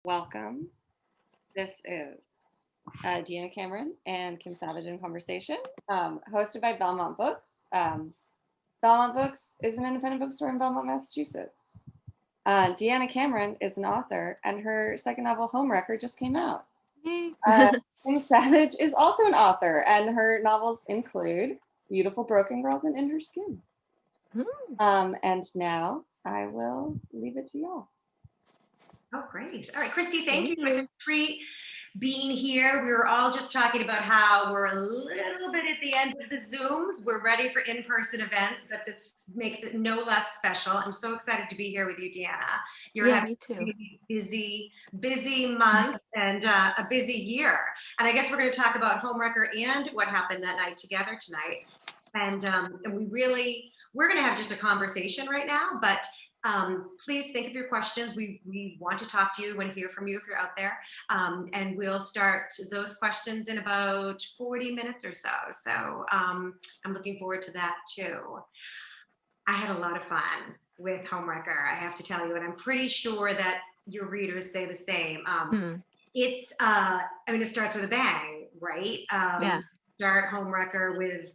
Welcome. This is Deanna Cameron and Kim Savage in Conversation, hosted by Belmont Books. Belmont Books is an independent bookstore in Belmont, Massachusetts. Deanna Cameron is an author, and her second novel, Homewrecker, just came out. Kim Savage is also an author, and her novels include Beautiful Broken Girls and In Her Skin. And now I will leave it to y'all. Oh, great. All right, Christy, thank you. It's a treat being here. We were all just talking about how we're a little bit at the end of the Zooms. We're ready for in-person events, but this makes it no less special. I'm so excited to be here with you, Deanna. You're having a busy month and a busy year. And I guess we're going to talk about Homewrecker and what happened that night together tonight. And we're going to have just a conversation right now, but please think of your questions. We want to talk to you, want to hear from you if you're out there. And we'll start those questions in about 40 minutes or so. So I'm looking forward to that too. I had a lot of fun with Homewrecker, I have to tell you, and I'm pretty sure that your readers say the same. It starts with a bang, right? Start Homewrecker with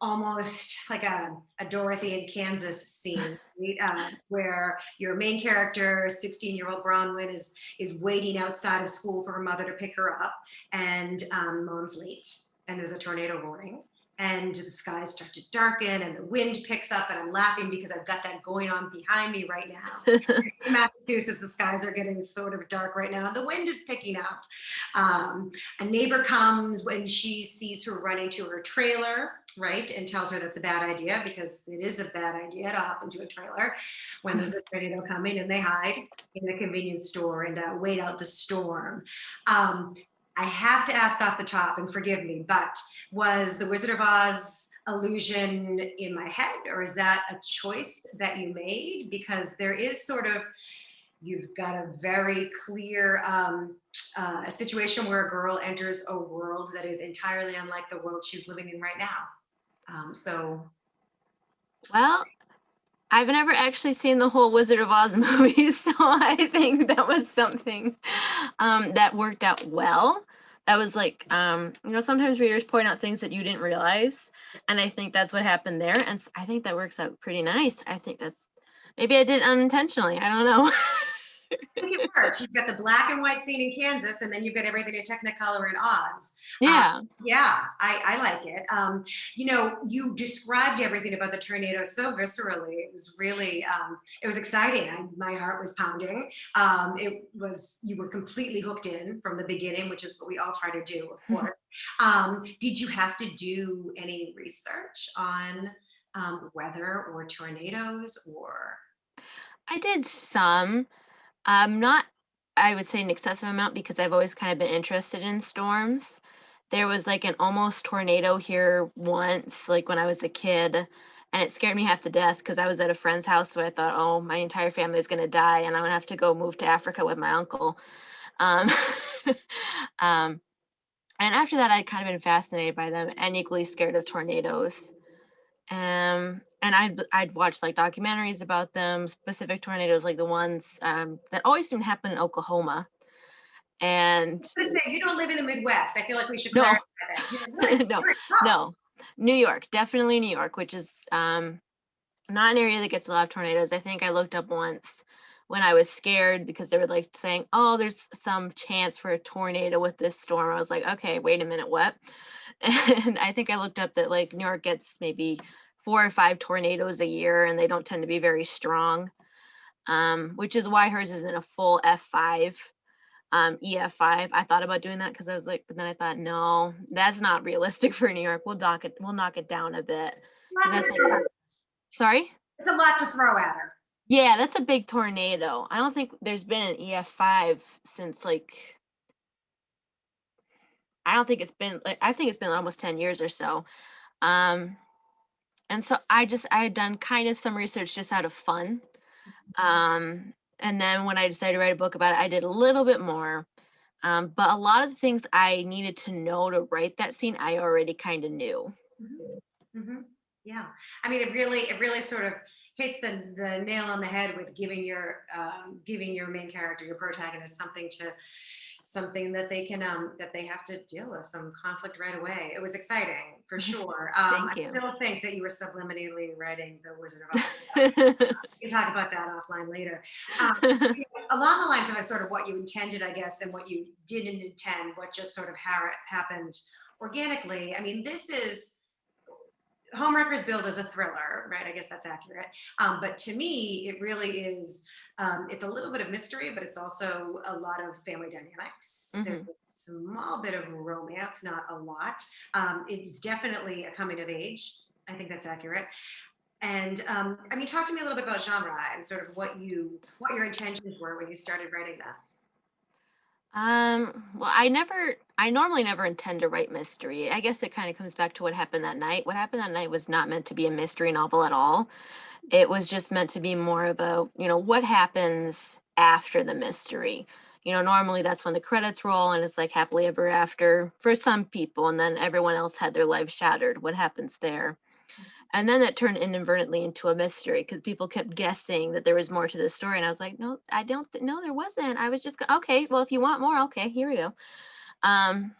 almost like a Dorothy in Kansas scene, right? Where your main character, 16-year-old Bronwyn, is waiting outside of school for her mother to pick her up, and mom's late, and there's a tornado warning, and the skies start to darken, and the wind picks up, and I'm laughing because I've got that going on behind me right now. In Massachusetts, the skies are getting sort of dark right now, and the wind is picking up. A neighbor comes when she sees her running to her trailer, right, and tells her that's a bad idea, because it is a bad idea to hop into a trailer when there's a tornado coming, and they hide in the convenience store and wait out the storm. I have to ask off the top, and forgive me, but was the Wizard of Oz illusion in my head, or is that a choice that you made? Because there is sort of, you've got a very clear a situation where a girl enters a world that is entirely unlike the world she's living in right now. Well, I've never actually seen the whole Wizard of Oz movie, so I think that was something that worked out well. That was like, sometimes readers point out things that you didn't realize, and I think that's what happened there, and I think that works out pretty nice. I think maybe I did it unintentionally, I don't know. I think it works. You've got the black and white scene in Kansas, and then you've got everything in Technicolor in Oz. Yeah. I like it. You described everything about the tornado so viscerally. It was really, it was exciting. My heart was pounding. You were completely hooked in from the beginning, which is what we all try to do, of course. Did you have to do any research on weather or tornadoes or? I did some. Not, I would say, an excessive amount, because I've always kind of been interested in storms. There was like an almost tornado here once, like when I was a kid, and it scared me half to death because I was at a friend's house, so I thought, oh, my entire family is going to die, and I'm going to have to go move to Africa with my uncle. And after that, I'd kind of been fascinated by them and equally scared of tornadoes. And I'd watch like documentaries about them, specific tornadoes, like the ones that always seem to happen in Oklahoma. And you don't live in the Midwest. I feel like we should clarify that. No, New York, definitely New York, which is not an area that gets a lot of tornadoes. I think I looked up once when I was scared because they were like saying, oh, there's some chance for a tornado with this storm. I was like, okay, wait a minute, what? And I think I looked up that like New York gets maybe 4 or 5 tornadoes a year, and they don't tend to be very strong, which is why hers isn't a full F5, EF5. I thought about doing that because I was like, but then I thought, no, that's not realistic for New York. We'll knock it down a bit. Sorry? It's a lot to throw at her. Yeah, that's a big tornado. I don't think there's been an EF5 since I think it's been almost 10 years or so. And so I had done kind of some research just out of fun. And then when I decided to write a book about it, I did a little bit more. But a lot of the things I needed to know to write that scene, I already kind of knew. Yeah. I mean, it really sort of hits the nail on the head with giving your main character, your protagonist, something that they can that they have to deal with, some conflict right away. It was exciting for sure. I Thank you. still think that you were subliminally writing the Wizard of Oz. We can talk about that offline later. Along the lines of sort of what you intended, I guess, and what you didn't intend, what just sort of happened organically. I mean, this is Homewrecker is billed as a thriller, right? I guess that's accurate. But to me, it really is. It's a little bit of mystery, but it's also a lot of family dynamics. There's Mhm. a small bit of romance, not a lot. It's definitely a coming of age. I think that's accurate. And I mean, talk to me a little bit about genre and sort of what your intentions were when you started writing this. Well, I normally never intend to write mystery. I guess it kind of comes back to what happened that night. What happened that night was not meant to be a mystery novel at all. It was just meant to be more about, what happens after the mystery. Normally that's when the credits roll and it's like happily ever after for some people, and then everyone else had their life shattered. What happens there? And then that turned inadvertently into a mystery because people kept guessing that there was more to the story. And I was like, no, I don't, no, there wasn't. I was just, okay, well, if you want more, okay, here we go. Um,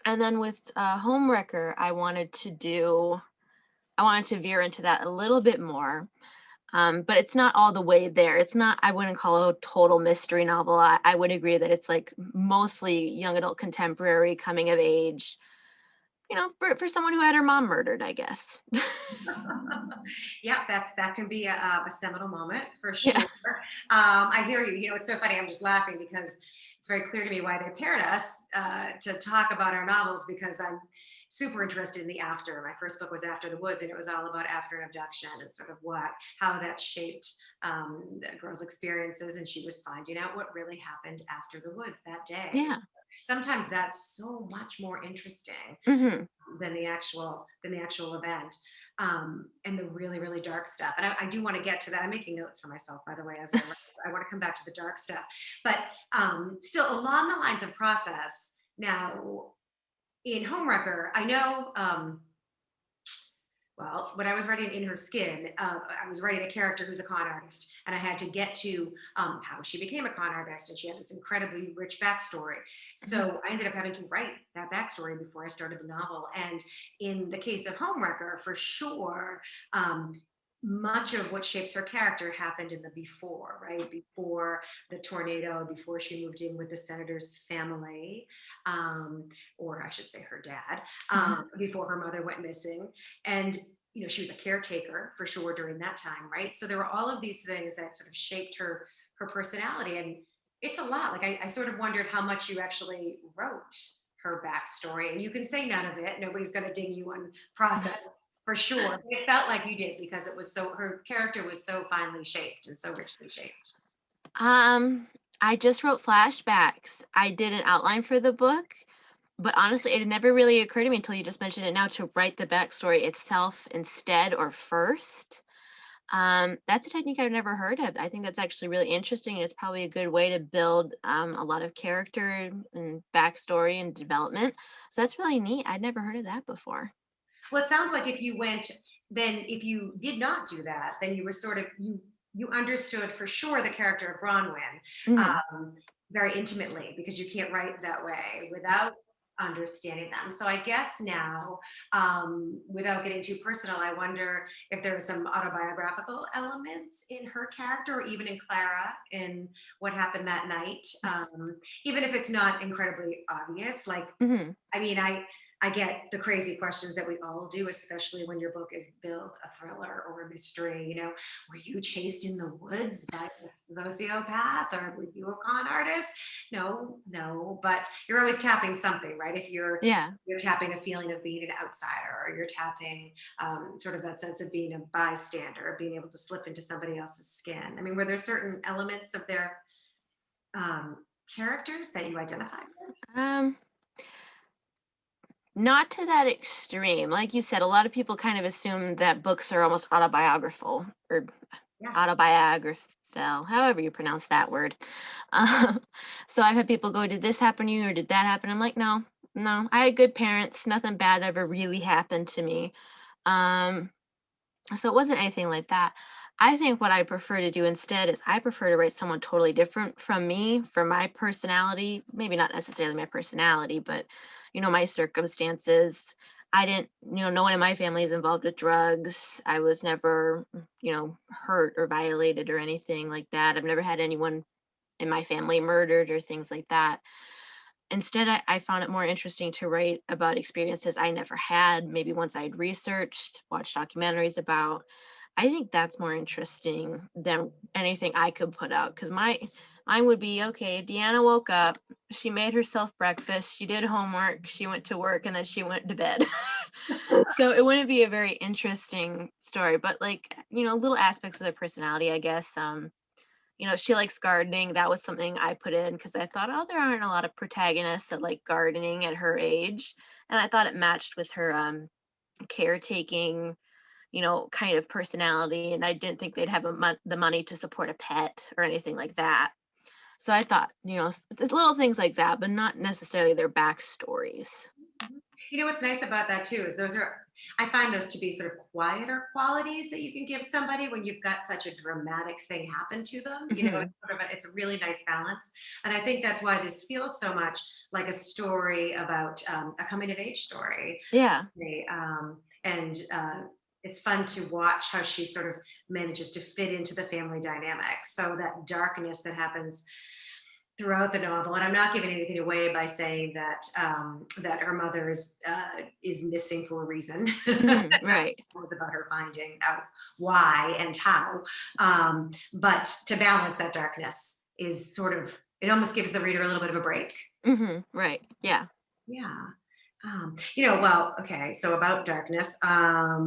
and then with Homewrecker, I wanted to veer into that a little bit more. But it's not all the way there. It's not, I wouldn't call it a total mystery novel. I would agree that it's like mostly young adult contemporary coming of age, for someone who had her mom murdered, I guess. Yeah, that can be a seminal moment for Yeah. sure. I hear you. It's so funny. I'm just laughing because it's very clear to me why they paired us to talk about our novels, because I'm super interested in the after. My first book was After the Woods, and it was all about after an abduction and sort of how that shaped the girl's experiences, and she was finding out what really happened after the woods that day. Yeah. Sometimes that's so much more interesting Hmm. than the actual event, and the really really dark stuff. And I do want to get to that. I'm making notes for myself, by the way, as I want to come back to the dark stuff. But still, along the lines of process, now in Homewrecker, I know. Well, when I was writing In Her Skin, I was writing a character who's a con artist, and I had to get to how she became a con artist, and she had this incredibly rich backstory. Hmm. So I ended up having to write that backstory before I started the novel. And in the case of Homewrecker, for sure, much of what shapes her character happened in the before, right? Before the tornado, before she moved in with the senator's family, or I should say her dad, before her mother went missing. And she was a caretaker for sure during that time, right? So there were all of these things that sort of shaped her personality. And it's a lot. Like I sort of wondered how much you actually wrote her backstory. And you can say none of it. Nobody's going to ding you on process for sure. But it felt like you did, because her character was so finely shaped and so richly shaped. Um, I just wrote flashbacks. I did an outline for the book, but honestly, it had never really occurred to me until you just mentioned it now to write the backstory itself instead or first. That's a technique I've never heard of. I think that's actually really interesting. And it's probably a good way to build a lot of character and backstory and development. So that's really neat. I'd never heard of that before. Well, it sounds like if you did not do that, then you were sort of, you understood for sure the character of Bronwyn Hmm. um, very intimately, because you can't write that way without understanding them. So I guess now, without getting too personal, I wonder if there are some autobiographical elements in her character, or even in Clara, in what happened that night, even if it's not incredibly obvious. Like, Hmm. I mean, I get the crazy questions that we all do, especially when your book is billed a thriller or a mystery. Were you chased in the woods by a sociopath, or were you a con artist? No, no, but you're always tapping something, right? If Yeah. you're tapping a feeling of being an outsider, or you're tapping sort of that sense of being a bystander, being able to slip into somebody else's skin. I mean, were there certain elements of their um, characters that you identified with? Um, Not to that extreme. Like you said, a lot of people kind of assume that books are almost autobiographical or Yeah. autobiographical, however you pronounce that word. Uh, so I've had people go, "Did this happen to you or did that happen?" I'm like, no, no. I had good parents. Nothing bad ever really happened to me. Um, So it wasn't anything like that. I think what I prefer to do instead is I prefer to write someone totally different from me for my personality, maybe not necessarily my personality, but my circumstances. I didn't, no one in my family is involved with drugs. I was never, hurt or violated or anything like that. I've never had anyone in my family murdered or things like that. Instead, I found it more interesting to write about experiences I never had, maybe once I'd researched, watched documentaries about. I think that's more interesting than anything I could put out, because mine would be, okay, Deanna woke up, she made herself breakfast, she did homework, she went to work, and then she went to bed. So it wouldn't be a very interesting story, but like, little aspects of their personality, I guess. She likes gardening. That was something I put in because I thought, oh, there aren't a lot of protagonists that like gardening at her age. And I thought it matched with her caretaking, kind of personality. And I didn't think they'd have the money to support a pet or anything like that. So I thought, there's little things like that, but not necessarily their backstories. You know what's nice about that too is I find those to be sort of quieter qualities that you can give somebody when you've got such a dramatic thing happen to them. Mhm. It's a really nice balance. And I think that's why this feels so much like a story about a coming of age story. Yeah. And it's fun to watch how she sort of manages to fit into the family dynamic. So that darkness that happens throughout the novel, and I'm not giving anything away by saying that that her mother is missing for a reason. Right. It was about her finding out why and how. But to balance that darkness is sort of, it almost gives the reader a little bit of a break. Right. Yeah. Yeah. Well, okay, so about darkness, I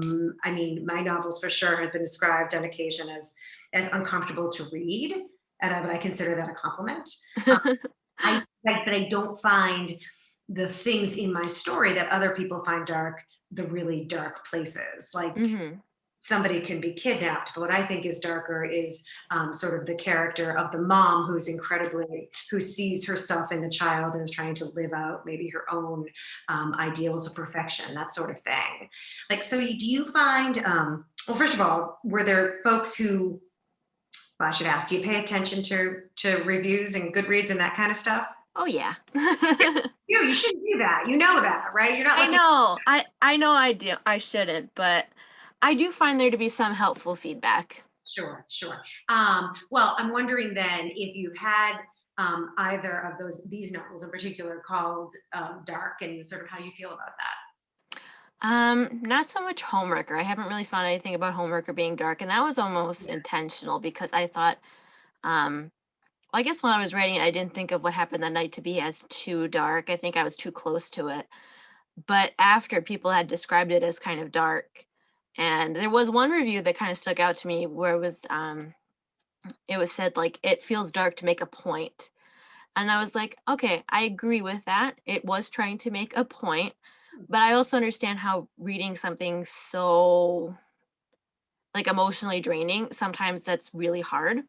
mean, my novels for sure have been described on occasion as uncomfortable to read, but I consider that a compliment. But I don't find the things in my story that other people find dark, the really dark places. Like hmm somebody can be kidnapped, but what I think is darker is sort of the character of the mom who sees herself in the child and is trying to live out maybe her own ideals of perfection, that sort of thing. Like, so do you find, well, first of all, were there folks who, well, I should ask, do you pay attention to reviews and Goodreads and that kind of stuff? Oh yeah. You shouldn't do that. You know that, right? You're not I looking. know. I know I do. I shouldn't, but I do find there to be some helpful feedback. Sure, sure. Well, I'm wondering then if you had either of these novels in particular called Dark, and sort of how you feel about that. Not so much Homewrecker. I haven't really found anything about Homewrecker being dark, and that was almost Yeah. intentional because I thought, well, I guess when I was writing it, I didn't think of what happened that night to be as too dark. I think I was too close to it. But after people had described it as kind of dark, and there was one review that kind of stuck out to me where it was said like it feels dark to make a point. And I was like, okay, I agree with that. It was trying to make a point, but I also understand how reading something so like emotionally draining, sometimes that's really hard.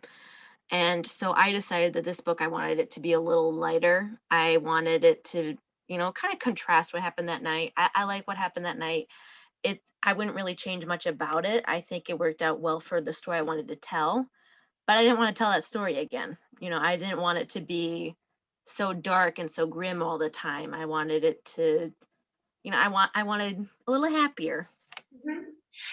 And so I decided that this book, I wanted it to be a little lighter. I wanted it to, kind of contrast what happened that night. I like what happened that night. I wouldn't really change much about it. I think it worked out well for the story I wanted to tell, but I didn't want to tell that story again. I didn't want it to be so dark and so grim all the time. I wanted it to, I wanted a little happier. Mhm.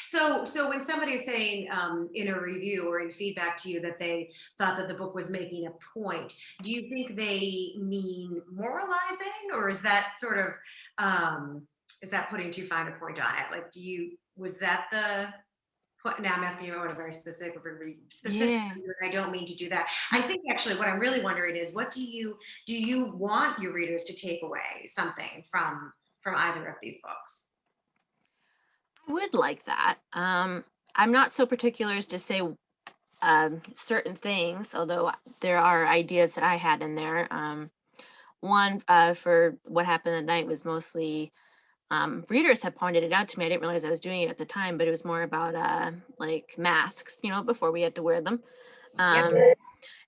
So when somebody is saying in a review or in feedback to you that they thought that the book was making a point, do you think they mean moralizing, or is that sort of is that putting too fine a point on it? Like, was that the now I'm asking you about a very specific Yeah. review, and I don't mean to do that. I think actually what I'm really wondering is, what do you want your readers to take away something from either of these books? I would like that. I'm not so particular as to say certain things, although there are ideas that I had in there. One for what happened at night was mostly readers had pointed it out to me. I didn't realize I was doing it at the time, but it was more about like masks, before we had to wear them. Yep. Um,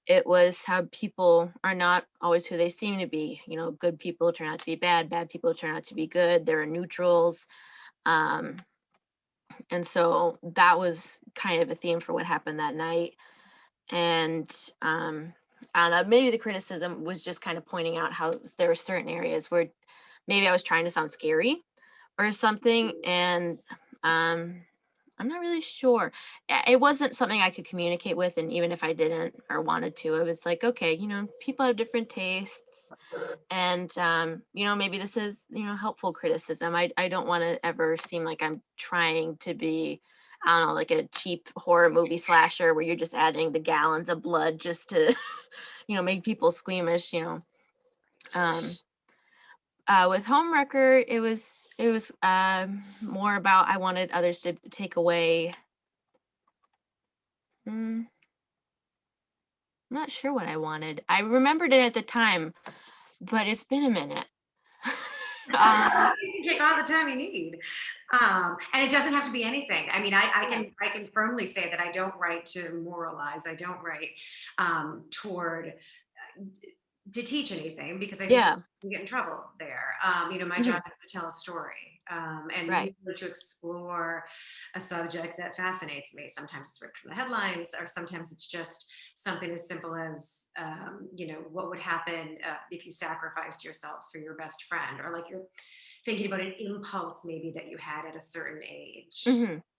it was how people are not always who they seem to be. Good people turn out to be bad, bad people turn out to be good. There are neutrals. Um, And so that was kind of a theme for what happened that night. And I don't know, maybe the criticism was just kind of pointing out how there were certain areas where maybe I was trying to sound scary or something. And I'm not really sure. It wasn't something I could communicate with. And even if I didn't or wanted to, it was like, okay, people have different tastes. And, maybe this is, helpful criticism. I don't want to ever seem like I'm trying to be, I don't know, like a cheap horror movie slasher where you're just adding the gallons of blood just to, make people squeamish. Um, with Homewrecker, it was more about I wanted others to take away. I'm not sure what I wanted. I remembered it at the time, but it's been a minute. um, You can take all the time you need. And it doesn't have to be anything. I mean, I can firmly say that I don't write to moralize. I don't write toward to teach anything, because I think yeah. you get in trouble there. My Mhm. job is to tell a story, and Right. usually to explore a subject that fascinates me. Sometimes it's ripped from the headlines, or sometimes it's just something as simple as, what would happen if you sacrificed yourself for your best friend, or like you're thinking about an impulse maybe that you had at a certain age.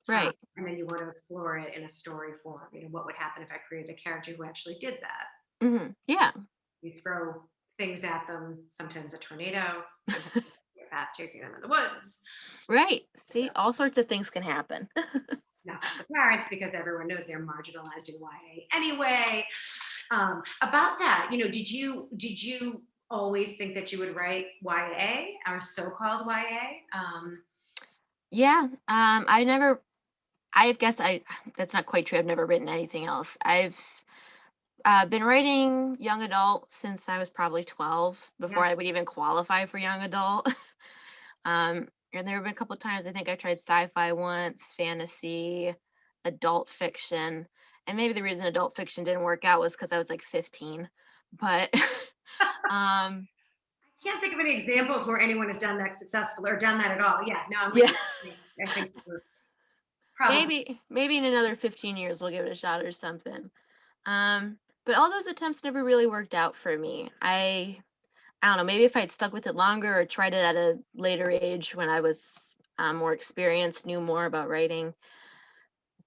Right. And then you want to explore it in a story form. What would happen if I created a character who actually did that? Yeah. You throw things at them, sometimes a tornado, sometimes a path chasing them in the woods. Right. So See, all sorts of things can happen. not the parents, because everyone knows they're marginalized in YA anyway. About that, did you always think that you would write YA, or so-called YA? Yeah. I guess that's not quite true. I've never written anything else. I've been writing young adult since I was probably 12, Yeah. before I would even qualify for young adult. And there have been a couple of times I think I tried sci-fi once, fantasy, adult fiction. And maybe the reason adult fiction didn't work out was because I was like 15. But um Can't think of any examples where anyone has done that successful or done that at all. Yeah, no, I'm with yeah, you. I think we're probably. maybe in another 15 years we'll give it a shot or something. But all those attempts never really worked out for me. I don't know, maybe if I'd stuck with it longer or tried it at a later age when I was more experienced, knew more about writing.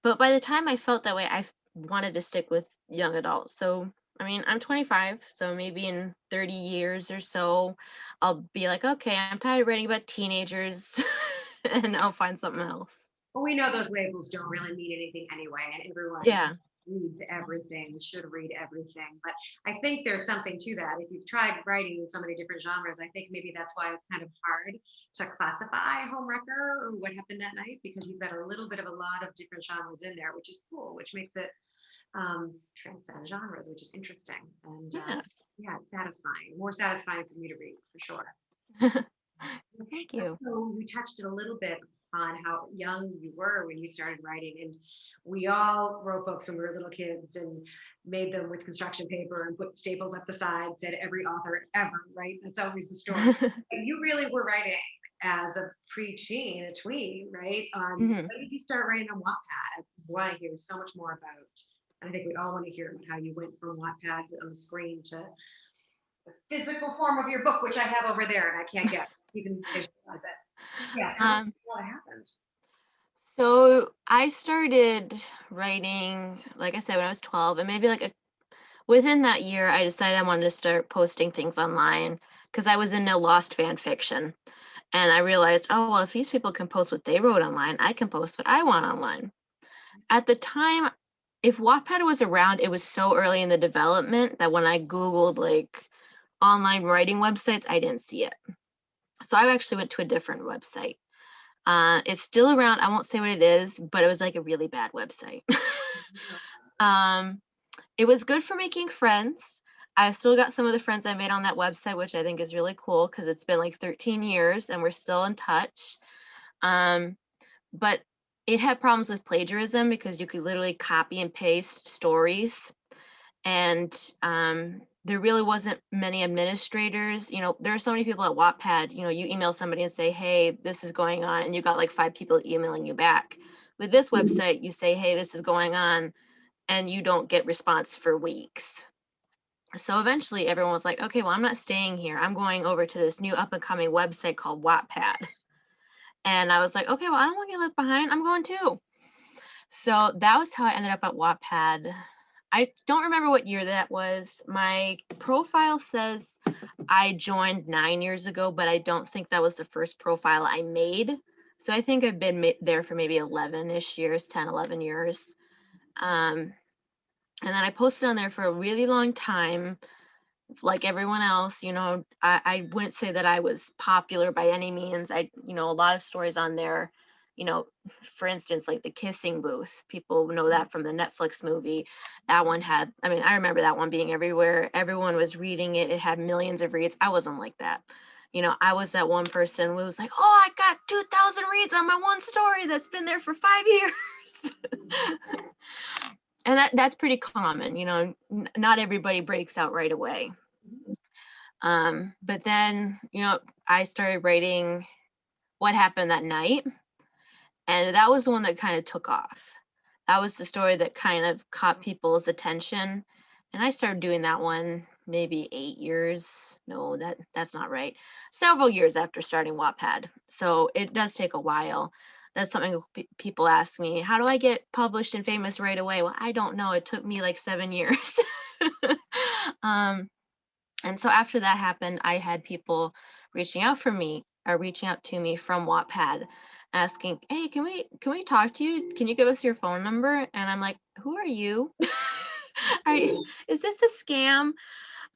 But by the time I felt that way, wanted to stick with young adults. So, I mean, I'm 25, so maybe in 30 years or so, I'll be like, okay, I'm tired of writing about teenagers and I'll find something else. Well, we know those labels don't really mean anything anyway, and everyone Yeah. reads everything, should read everything. But I think there's something to that. If you've tried writing in so many different genres, I think maybe that's why it's kind of hard to classify Homewrecker or What Happened That Night, because you've got a little bit of a lot of different genres in there, which is cool, which makes it transcend genres, which is interesting. And Yeah. yeah, it's satisfying, more satisfying for me to read, for sure. Thank you. So we touched it a little bit on how young you were when you started writing, and we all wrote books when we were little kids and made them with construction paper and put staples up the side, said every author ever, right? That's always the story. But you really were writing as a preteen, a tween, right? Mhm. When did you start writing on Wattpad? I want to hear so much more about, and I think we all want to hear about how you went from Wattpad on the screen to the physical form of your book, which I have over there, and I can't get even visualize it. Yeah, tell us Um, what happened. so I started writing, like I said, when I was 12, and maybe within that year, I decided I wanted to start posting things online because I was into lost fan fiction. And I realized, oh, well, if these people can post what they wrote online, I can post what I want online. At the time, if Wattpad was around, it was so early in the development that when I Googled like online writing websites, I didn't see it. So I actually went to a different website. It's still around. I won't say what it is, but it was like a really bad website. um, it was good for making friends. I've still got some of the friends I made on that website, which I think is really cool because it's been like 13 years and we're still in touch. Um, but it had problems with plagiarism because you could literally copy and paste stories. And there really wasn't many administrators. There are so many people at Wattpad. You email somebody and say, hey, this is going on, and you got like 5 people emailing you back. With this website, you say, hey, this is going on, and you don't get response for weeks. So eventually everyone was like, okay, well, I'm not staying here. I'm going over to this new up and coming website called Wattpad. And I was like, okay, well, I don't want to get left behind. I'm going too. So that was how I ended up at Wattpad. I don't remember what year that was. My profile says I joined 9 years ago, but I don't think that was the first profile I made. So I think I've been there for maybe 11-ish years, 10, 11 years. And then I posted on there for a really long time, like everyone else. I wouldn't say that I was popular by any means. A lot of stories on there, for instance, like the kissing booth. People know that from the Netflix movie. That one had, I remember that one being everywhere. Everyone was reading it. It had millions of reads. I wasn't like that. I was that one person who was like, oh, I got 2,000 reads on my one story that's been there for 5 years. And that's pretty common. Not everybody breaks out right away. But then, I started writing What Happened That Night. And that was the one that kind of took off. That was the story that kind of caught people's attention. And I started doing that one maybe 8 years. No, that's not right. Several years after starting Wattpad. So it does take a while. That's something people ask me, how do I get published and famous right away? Well, I don't know. It took me like 7 years. And so after that happened, I had people reaching out to me from Wattpad asking, hey, can we talk to you? Can you give us your phone number? And I'm like, who are you? Is this a scam?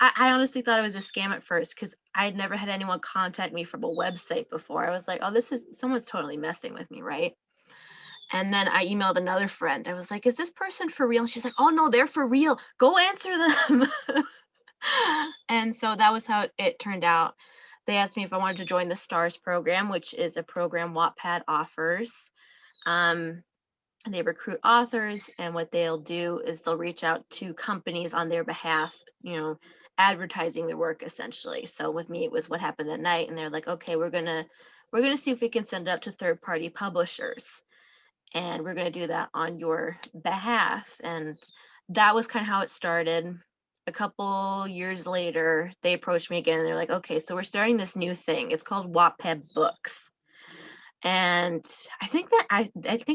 I honestly thought it was a scam at first because I had never had anyone contact me from a website before. I was like, oh, someone's totally messing with me, right? And then I emailed another friend. I was like, is this person for real? And she's like, oh no, they're for real. Go answer them. And so that was how it turned out. They asked me if I wanted to join the STARS program, which is a program Wattpad offers. They recruit authors, and what they'll do is they'll reach out to companies on their behalf, advertising their work essentially. So with me, it was What Happened That Night, and they're like, okay, we're gonna see if we can send it out to third-party publishers, and we're gonna do that on your behalf. And that was kind of how it started. A couple years later, they approached me again and they're like, okay, so we're starting this new thing. It's called Wattpad Books. And I think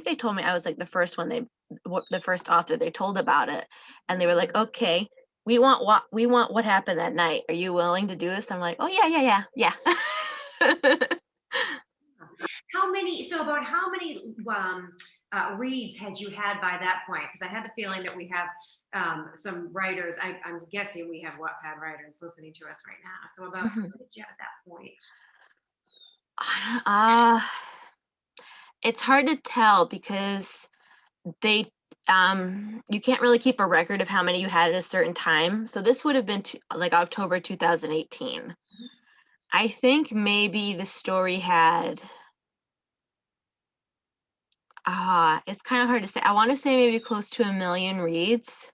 they told me I was like the first author they told about it. And they were like, okay, we want What Happened That Night. Are you willing to do this? I'm like, oh yeah. About how many reads had you had by that point? Because I had the feeling that we have some writers. I'm guessing we have Wattpad writers listening to us right now. So about how many did you have at that point? It's hard to tell because they you can't really keep a record of how many you had at a certain time. So this would have been like October 2018. I think maybe the story had it's kind of hard to say. I want to say maybe close to 1 million reads.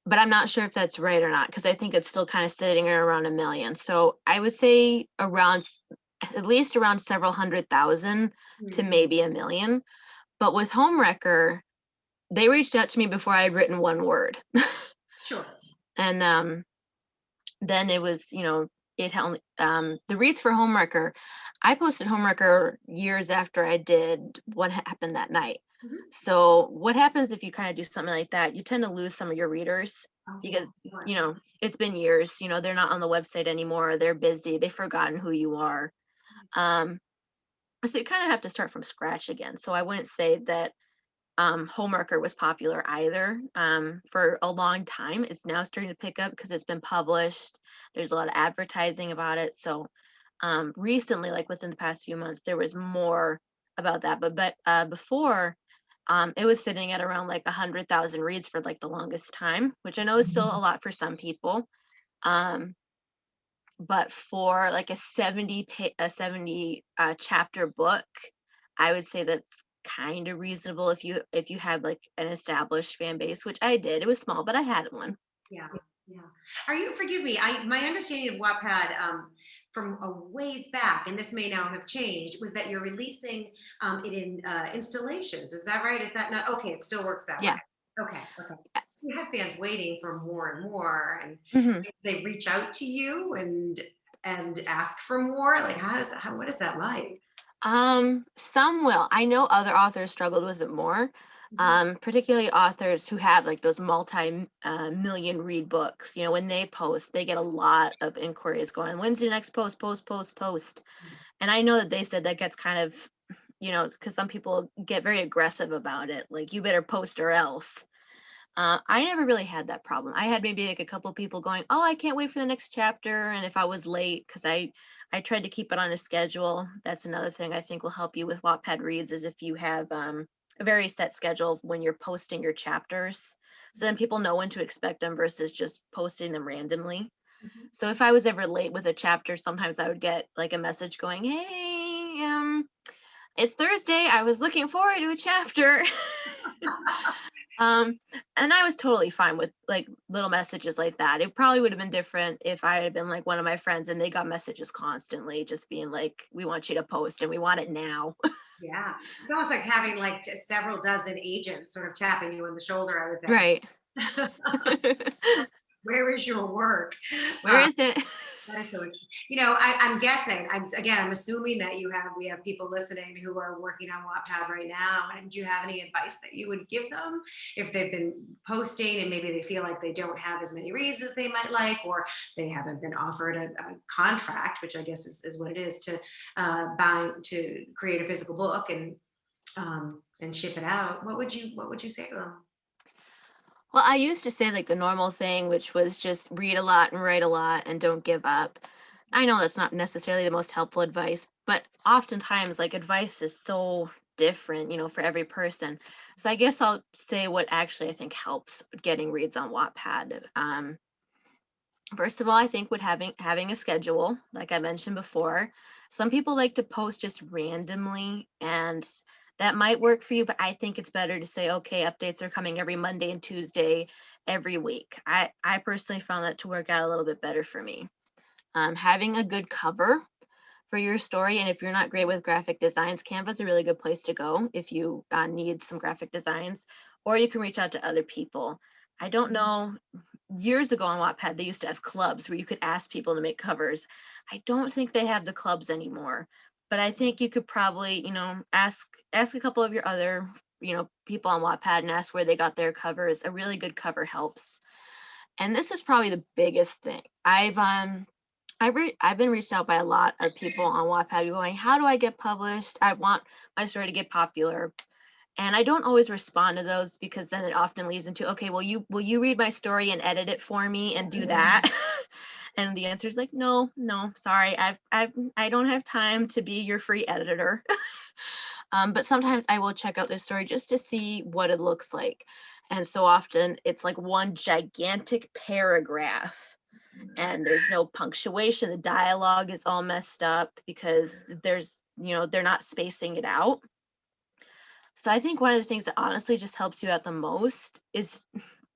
But I'm not sure if that's right or not, because I think it's still kind of sitting around 1 million. So I would say at least around several 100,000 to maybe 1 million. But with Homewrecker, they reached out to me before I had written one word. Sure. And then it was, it held the reads for Homewrecker. I posted Homewrecker years after I did What Happened That Night. So what happens if you kind of do something like that? You tend to lose some of your readers because, it's been years, they're not on the website anymore. They're busy. They've forgotten who you are. So you kind of have to start from scratch again. So I wouldn't say that Homewrecker was popular either for a long time. It's now starting to pick up because it's been published. There's a lot of advertising about it. So recently, like within the past few months, there was more about that. But before, it was sitting at around like 100,000 reads for like the longest time, which I know is still a lot for some people. But for like a 70 chapter book, I would say that's kind of reasonable if you have like an established fan base, which I did. It was small, but I had one. Yeah. Forgive me, my understanding of Wattpad from a ways back, and this may now have changed, was that you're releasing it in installations. Is that right? Is that not okay? It still works that way. Yeah. Okay, okay. So you have fans waiting for more and more, and Mhm. they reach out to you and ask for more. Like, what is that like? Some will. I know other authors struggled with it more, Mhm. particularly authors who have like those million read books. You know, when they post, they get a lot of inquiries going, when's your next post, post, post, post. And I know that they said that gets kind of, because some people get very aggressive about it, like you better post or else. I never really had that problem. I had maybe like a couple people going, "Oh, I can't wait for the next chapter." And if I was late, because I tried to keep it on a schedule. That's another thing I think will help you with Wattpad Reads is if you have a very set schedule when you're posting your chapters, so then people know when to expect them versus just posting them randomly. Mhm. So if I was ever late with a chapter, sometimes I would get like a message going, "Hey, it's Thursday. I was looking forward to a chapter." Um, and I was totally fine with like little messages like that. It probably would have been different if I had been like one of my friends and they got messages constantly just being like, we want you to post and we want it now. Yeah, it's almost like having like several dozen agents sort of tapping you on the shoulder, I would Right. think. Where is your work? Where is it? That is so interesting. I'm guessing, I'm assuming that we have people listening who are working on Wattpad right now. And do you have any advice that you would give them if they've been posting and maybe they feel like they don't have as many reads as they might like, or they haven't been offered a contract, which I guess is what it is to to create a physical book and ship it out. What would you say to them? Well, I used to say like the normal thing, which was just read a lot and write a lot and don't give up. I know that's not necessarily the most helpful advice, but oftentimes like advice is so different, for every person. So I guess I'll say what actually I think helps getting reads on Wattpad. First of all, I think with having a schedule, like I mentioned before, some people like to post just randomly, and that might work for you, but I think it's better to say, okay, updates are coming every Monday and Tuesday every week. I personally found that to work out a little bit better for me. Having a good cover for your story, and if you're not great with graphic designs, Canva's a really good place to go if you need some graphic designs, or you can reach out to other people. I don't know, years ago on Wattpad, they used to have clubs where you could ask people to make covers. I don't think they have the clubs anymore, but I think you could probably, ask a couple of your other, people on Wattpad and ask where they got their covers. A really good cover helps. And this is probably the biggest thing. I've been reached out by a lot of people on Wattpad going, how do I get published? I want my story to get popular. And I don't always respond to those because then it often leads into, okay, well, will you read my story and edit it for me and do that? And the answer is like, no, sorry, I don't have time to be your free editor. But sometimes I will check out their story just to see what it looks like. And so often it's like one gigantic paragraph and there's no punctuation. The dialogue is all messed up because they're not spacing it out. So I think one of the things that honestly just helps you out the most is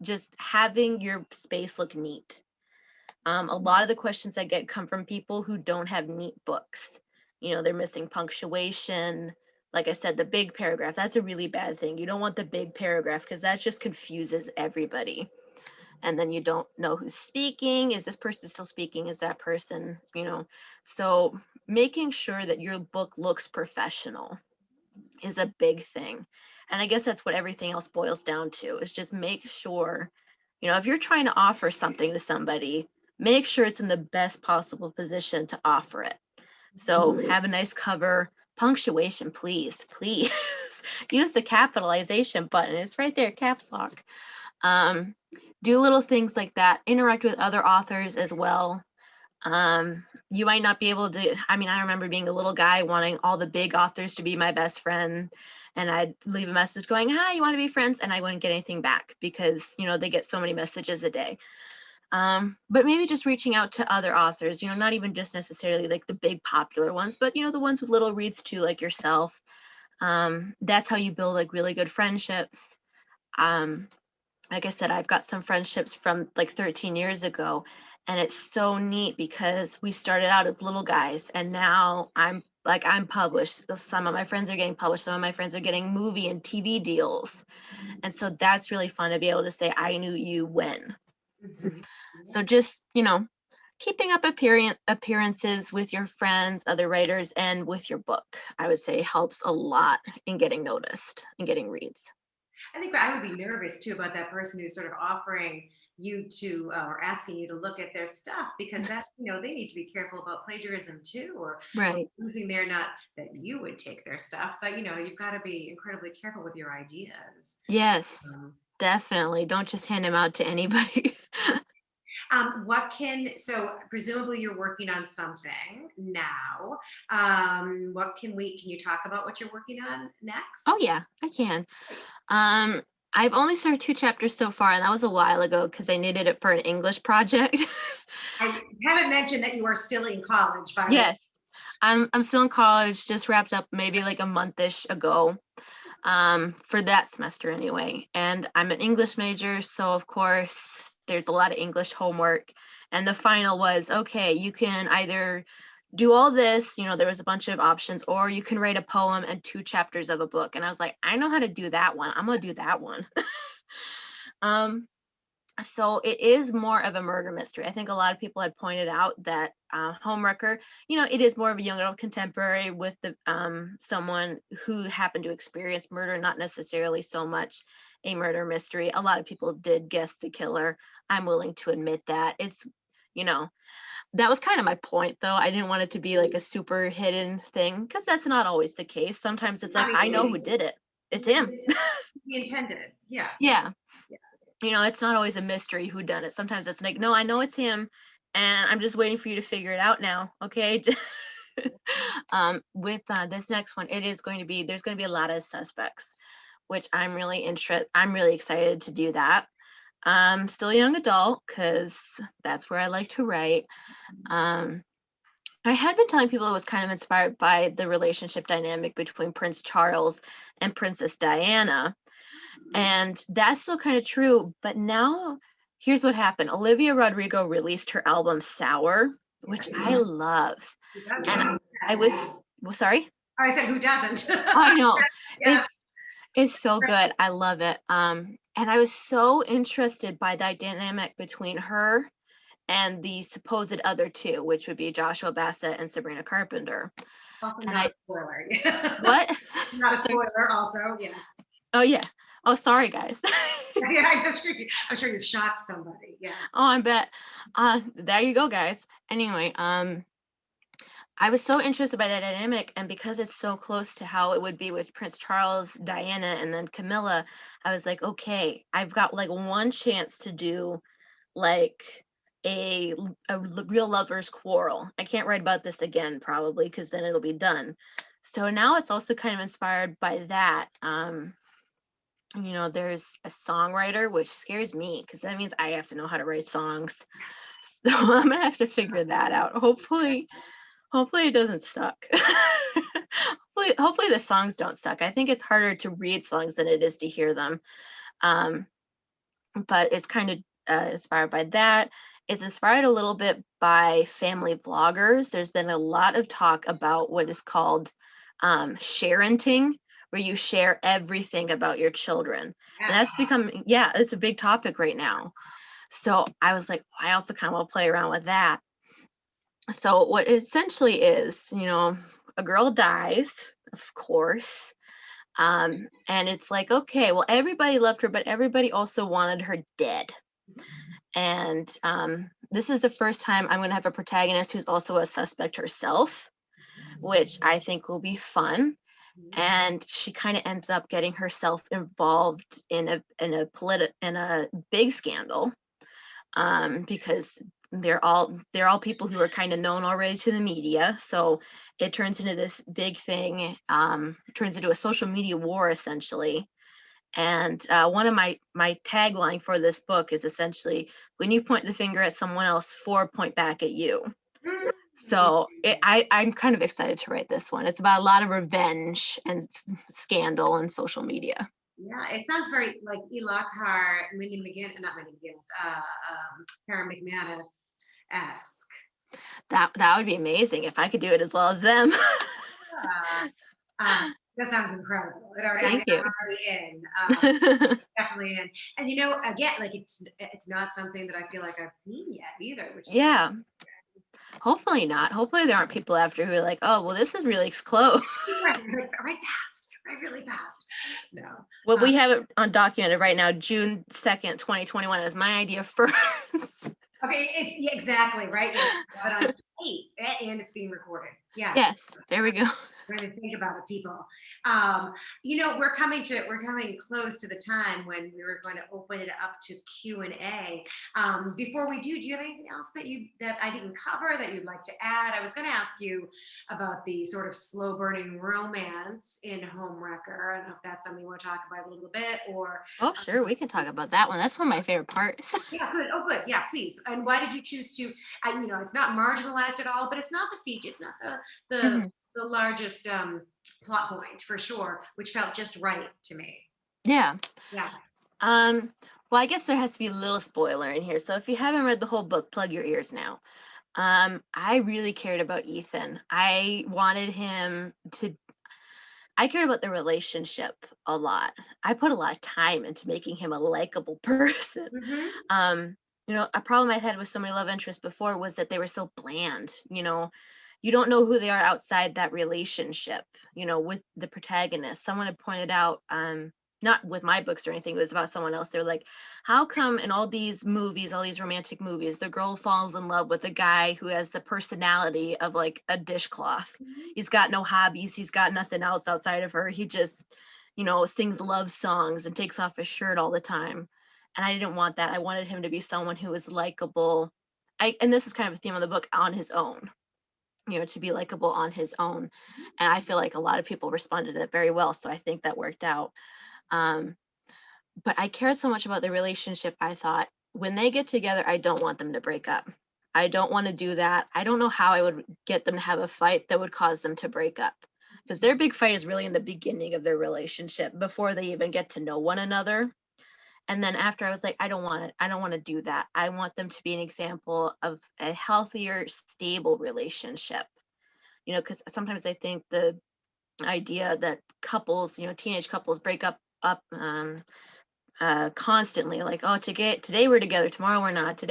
just having your space look neat. A lot of the questions I get come from people who don't have neat books. They're missing punctuation. Like I said, the big paragraph, that's a really bad thing. You don't want the big paragraph because that just confuses everybody. And then you don't know who's speaking. Is this person still speaking? Is that person, So making sure that your book looks professional is a big thing. And I guess that's what everything else boils down to is just make sure, if you're trying to offer something to somebody, make sure it's in the best possible position to offer it. So have a nice cover, punctuation, please, please. Use the capitalization button. It's right there, caps lock. Do little things like that. Interact with other authors as well. You might not be able to, I remember being a little guy wanting all the big authors to be my best friend, and I'd leave a message going, hi, you want to be friends? And I wouldn't get anything back because, they get so many messages a day. But maybe just reaching out to other authors, not even just necessarily like the big popular ones, but, the ones with little reads too, like yourself. That's how you build like really good friendships. like I said, I've got some friendships from like 13 years ago, and it's so neat because we started out as little guys, and now I'm published. Some of my friends are getting published, some of my friends are getting movie and TV deals. And so that's really fun to be able to say, I knew you when. Mhm. So just, keeping up appearances with your friends, other writers, and with your book, I would say helps a lot in getting noticed and getting reads. I think I would be nervous too about that person who's sort of offering you to or asking you to look at their stuff, because that, they need to be careful about plagiarism too, or Right. using their, not that you would take their stuff, but you've got to be incredibly careful with your ideas. Yes, Um, definitely. Don't just hand them out to anybody. so presumably you're working on something now. Can you talk about what you're working on Oh next? yeah, I can. Um, I've only started 2 chapters so far, and that was a while ago because I needed it for an English project. I haven't mentioned that you are still in college, by the way. Yes. I'm still in college, just wrapped up maybe like a month-ish ago, for that semester anyway. And I'm an English major, so of course there's a lot of English homework. And the final was, okay, you can either do all this, there was a bunch of options, or you can write a poem and 2 chapters of a book. And I was like, I know how to do that one. I'm gonna do that one. Um, so it is more of a murder mystery. I think a lot of people had pointed out that Homewrecker, it is more of a young adult contemporary with the someone who happened to experience murder, not necessarily so much a murder mystery. A lot of people did guess the killer. I'm willing to admit that. You know, that was kind of my point, though. I didn't want it to be like a super hidden thing because that's not always the case. Sometimes it's like, I I know mean, who did it. It's him. he intended it. Yeah. Yeah. Yeah. It's not always a mystery who done it. Sometimes it's like, no, I know it's him, and I'm just waiting for you to figure it out now. Okay. With this next one, there's going to be a lot of suspects, which I'm really excited to do that. Still a young adult because that's where I like to write. Um, I had been telling people it was kind of inspired by the relationship dynamic between Prince Charles and Princess Diana, and that's still kind of true. But now, here's what happened. Olivia Rodrigo released her album Sour, which I Yeah. love. Who And doesn't? I was, well, sorry. I said, who doesn't? I know. Yes. It's so good. I love it. And I was so interested by that dynamic between her and the supposed other two, which would be Joshua Bassett and Sabrina Carpenter. Also And not a spoiler. what? Not a Sorry. spoiler also, yes. Oh yeah. Oh, sorry guys. Yeah, I'm sure you've shocked somebody. Yes. Oh, I bet. There you go, guys. Anyway, I was so interested by that dynamic, and because it's so close to how it would be with Prince Charles, Diana, and then Camilla, I was like, okay, I've got like one chance to do like real lovers quarrel. I can't write about this again probably because then it'll be done. So now it's also kind of inspired by that. There's a songwriter, which scares me because that means I have to know how to write songs. So I'm gonna have to figure that out. Hopefully it doesn't suck. Hopefully the songs don't suck. I think it's harder to read songs than it is to hear them. Um, but it's kind of inspired by that. It's inspired a little bit by family vloggers. There's been a lot of talk about what is called sharenting, where you share everything about your children. And Yes. that's become, yeah, it's a big topic right now. So I was like, I also kind of want to play around with that. So what it essentially is, a girl dies, of course. And it's like, okay, well, everybody loved her, but everybody also wanted her dead. And this is the first time I'm going to have a protagonist who's also a suspect herself, which I think will be fun. And she kind of ends up getting herself involved in a big scandal, because they're all people who are kind of known already to the media. So it turns into this big thing, turns into a social media war essentially. And one of my tagline for this book is essentially, when you point the finger at someone else, 4 point back at you. So I'm kind of excited to write this one. It's about a lot of revenge and scandal and social media. Yeah, it sounds very like E. Lockhart, Mindy McGinnis, not Mindy McGinnis, Karen McManus-esque. That would be amazing if I could do it as well as them. Yeah. That sounds incredible. I mean, Thank you. I'm already in. Definitely in. And again, like it's not something that I feel like I've seen yet either, which is Yeah. Hopefully not. Hopefully there aren't people after who are like, oh, well, this is really close. right, right fast, right, really fast. No. Well, we have it undocumented right now, June 2nd, 2021 is my idea first. Okay, yeah, exactly, right? Yes, we have it on tape and it's being recorded. Yeah. Yes, there we go. Trying to think about it, people. We're coming close to the time when we were going to open it up to Q&A. Before we do you have anything else that I didn't cover that you'd like to add? I was going to ask you about the sort of slow burning romance in Homewrecker. I don't know if that's something you want to talk about a little bit or. Oh, sure, we can talk about that one. That's one of my favorite parts. Yeah, good. Oh, good. Yeah, please. And why did you choose to? It's not marginalized at all, but it's not the feature. It's not the Mhm. the largest plot point for sure, which felt just right to me. Yeah. Yeah. Well, I guess there has to be a little spoiler in here. So if you haven't read the whole book, plug your ears now. I really cared about Ethan. I cared about the relationship a lot. I put a lot of time into making him a likable person. Hmm. A problem I had with so many love interests before was that they were so bland. You don't know who they are outside that relationship, with the protagonist. Someone had pointed out, not with my books or anything, it was about someone else. They were like, how come in all these movies, all these romantic movies, the girl falls in love with a guy who has the personality of like a dishcloth? He's got no hobbies, he's got nothing else outside of her. He just, sings love songs and takes off his shirt all the time. And I didn't want that. I wanted him to be someone who was likable. And this is kind of a theme of the book, on his own, to be likable on his own. And I feel like a lot of people responded to it very well. So I think that worked out. Um, but I cared so much about the relationship. I thought, when they get together, I don't want them to break up. I don't want to do that. I don't know how I would get them to have a fight that would cause them to break up, because their big fight is really in the beginning of their relationship before they even get to know one another. And then after, I was like, I don't want it. I don't want to do that. I want them to be an example of a healthier, stable relationship. Because sometimes I think the idea that couples, teenage couples break up constantly, like, oh, today we're together, tomorrow we're not.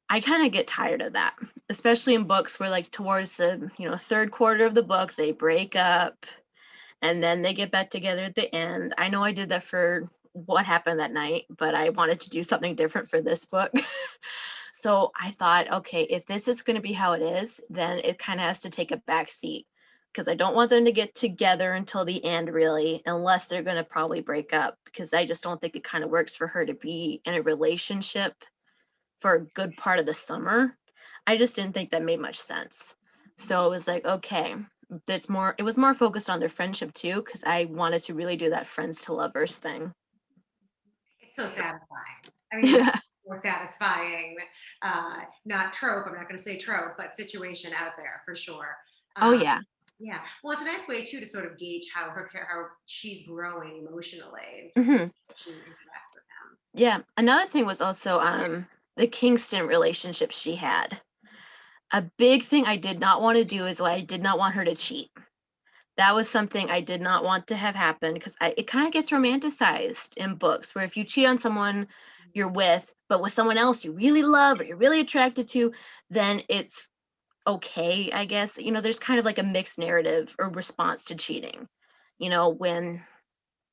I kind of get tired of that, especially in books where, like, towards the third quarter of the book they break up and then they get back together at the end. I know I did that for What Happened That Night, but I wanted to do something different for this book. So I thought, okay, if this is going to be how it is, then it kind of has to take a back seat, because I don't want them to get together until the end, really, unless they're going to probably break up, because I just don't think it kind of works for her to be in a relationship for a good part of the summer. I just didn't think that made much sense. So it was like, okay, it was more focused on their friendship too, because I wanted to really do that friends to lovers thing. It's so satisfying. I mean, Yeah. more satisfying, not trope. I'm not going to say trope, but situation out there for sure. Oh, Um, yeah. yeah. Well, it's a nice way too to sort of gauge how she's growing emotionally and sort of Hmm. she interacts with him. Yeah. Another thing was also the Kingston relationship she had. A big thing I did not want to do is, I did not want her to cheat. That was something I did not want to have happen, because it kind of gets romanticized in books, where if you cheat on someone you're with, but with someone else you really love or you're really attracted to, then it's okay, I guess. There's kind of like a mixed narrative or response to cheating. When,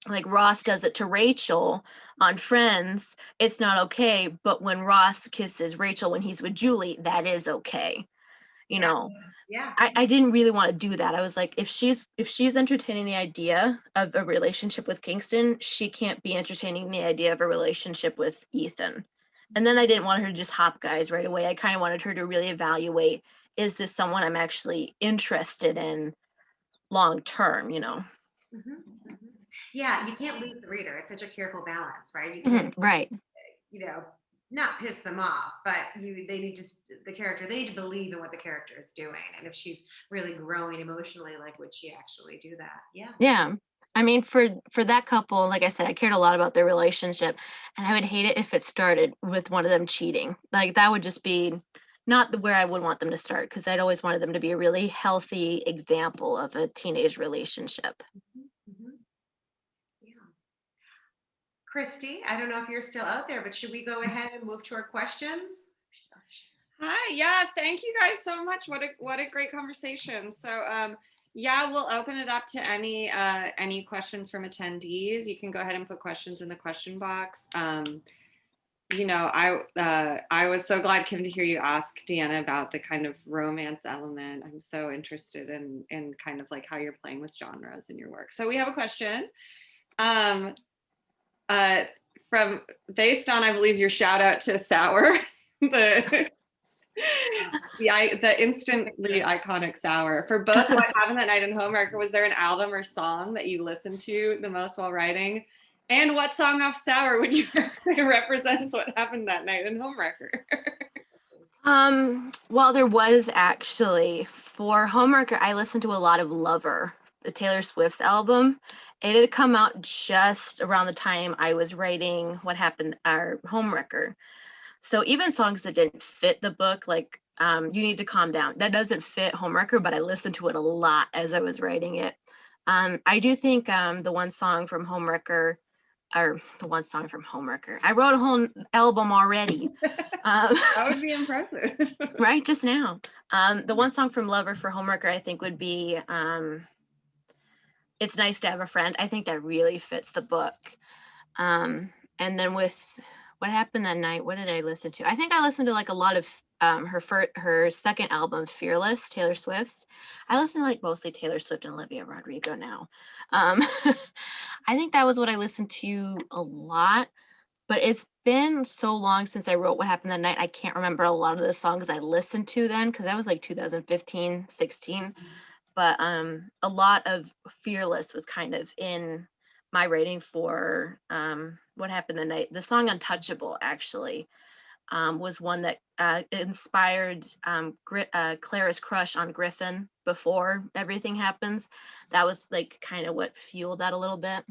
like, Ross does it to Rachel on Friends, it's not okay. But when Ross kisses Rachel when he's with Julie, that is okay. You Yeah. know, Yeah. I didn't really want to do that. I was like, if she's entertaining the idea of a relationship with Kingston, she can't be entertaining the idea of a relationship with Ethan. And then I didn't want her to just hop guys right away. I kind of wanted her to really evaluate, is this someone I'm actually interested in long term? Hmm. Hmm. Yeah. You can't lose the reader. It's such a careful balance, right? You can't, Mhm, right. you know, not piss them off, but they need to they need to believe in what the character is doing, and if she's really growing emotionally, like, would she actually do that? Yeah. Yeah. I mean, for that couple, like I said, I cared a lot about their relationship, and I would hate it if it started with one of them cheating. Like that would just be not where I would want them to start, because I'd always wanted them to be a really healthy example of a teenage relationship. Mhm. Yeah. Christy, I don't know if you're still out there, but should we go ahead and move to our questions? Hi, yeah, thank you guys so much. What a great conversation. So yeah, we'll open it up to any questions from attendees. You can go ahead and put questions in the question box. You know, I was so glad, Kim, to hear you ask Deanna about the kind of romance element. I'm so interested in kind of like how you're playing with genres in your work. So we have a question. Um, from based on, I believe, your shout out to Sour, the the instantly iconic Sour. For both What Happened That Night and Homewrecker, was there an album or song that you listened to the most while writing? And what song off Sour would you say represents what happened that night in Homewrecker? Well, there was actually for Homewrecker, I listened to a lot of Lover, the Taylor Swift's album. It had come out just around the time I was writing What Happened, our Homewrecker. So even songs that didn't fit the book, like You Need to Calm Down, that doesn't fit Homewrecker, but I listened to it a lot as I was writing it. I do think the one song from Homewrecker, or the one song from Homewrecker, I wrote a whole album already. That would be impressive. Right, just now. The one song from Lover for Homewrecker, I think, would be It's Nice to Have a Friend. I think that really fits the book. And then with What Happened That Night, what did I listen to? I think I listened to like a lot of her second album, Fearless, Taylor Swift's. I listen to like mostly Taylor Swift and Olivia Rodrigo now. I think that was what I listened to a lot, but it's been so long since I wrote What Happened That Night. I can't remember a lot of the songs I listened to then, because that was like 2015, 16. But a lot of Fearless was kind of in my rating for What Happened That Night. The song Untouchable actually was one that inspired Clara's crush on Griffin before everything happens. That was like kind of what fueled that a little bit.